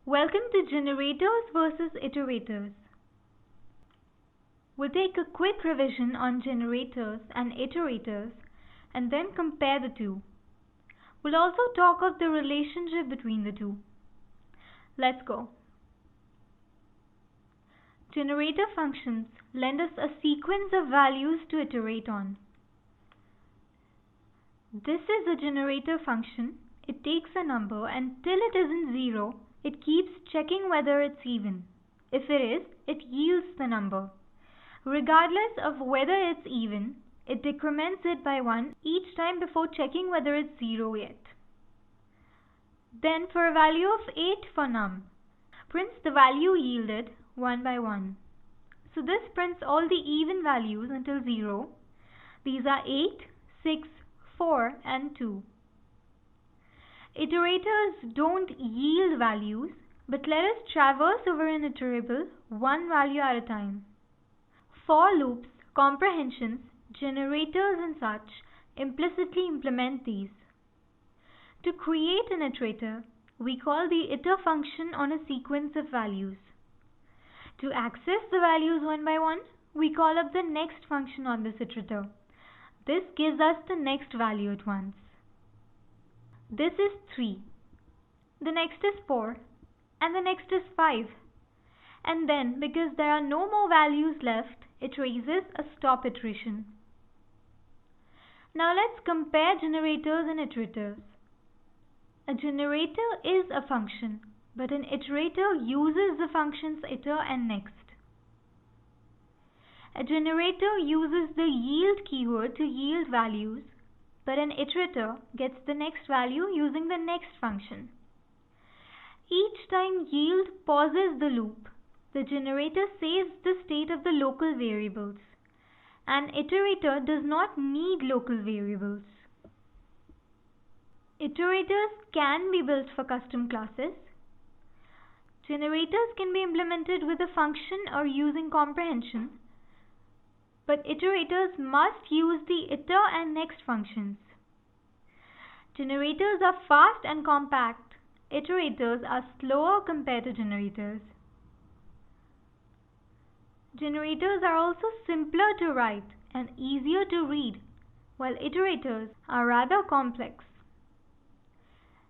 Welcome to Generators versus Iterators. We'll take a quick revision on generators and iterators and then compare the two. We'll also talk of the relationship between the two. Let's go. Generator functions lend us a sequence of values to iterate on. This is a generator function. It takes a number and till it isn't 0, it keeps checking whether it's even. If it is, it yields the number. Regardless of whether it's even, it decrements it by 1 each time before checking whether it's 0 yet. Then for a value of 8 for num, prints the value yielded 1 by 1. So this prints all the even values until 0. These are 8, 6, 4 and 2. Iterators don't yield values, but let us traverse over an iterable one value at a time. For loops, comprehensions, generators and such implicitly implement these. To create an iterator, we call the iter function on a sequence of values. To access the values one by one, we call up the next function on this iterator. This gives us the next value at once. This is 3. The next is 4. And the next is 5. And then, because there are no more values left, it raises a stop iteration. Now let's compare generators and iterators. A generator is a function, but an iterator uses the functions iter and next. A generator uses the yield keyword to yield values, but an iterator gets the next value using the next function. Each time yield pauses the loop, the generator saves the state of the local variables. An iterator does not need local variables. Iterators can be built for custom classes. Generators can be implemented with a function or using comprehension, but iterators must use the iter and next functions. Generators are fast and compact. Iterators are slower compared to generators. Generators are also simpler to write and easier to read, while iterators are rather complex.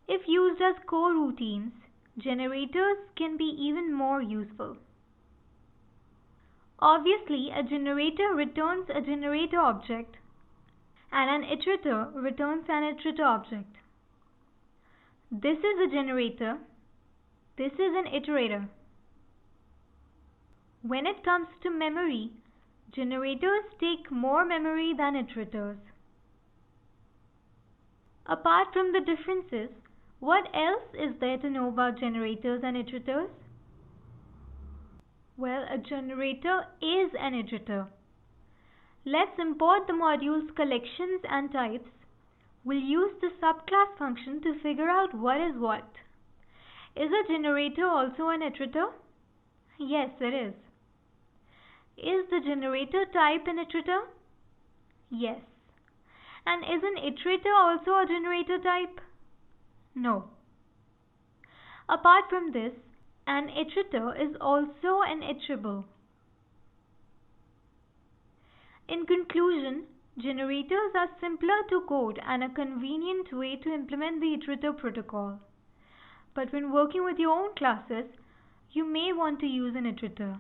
If used as coroutines, generators can be even more useful. Obviously, a generator returns a generator object and an iterator returns an iterator object. This is a generator. This is an iterator. When it comes to memory, generators take more memory than iterators. Apart from the differences, what else is there to know about generators and iterators? Well, a generator is an iterator. Let's import the modules collections and types. We'll use the subclass function to figure out what is what. Is a generator also an iterator? Yes, it is. Is the generator type an iterator? Yes. And is an iterator also a generator type? No. Apart from this, an iterator is also an iterable. In conclusion, generators are simpler to code and a convenient way to implement the iterator protocol. But when working with your own classes, you may want to use an iterator.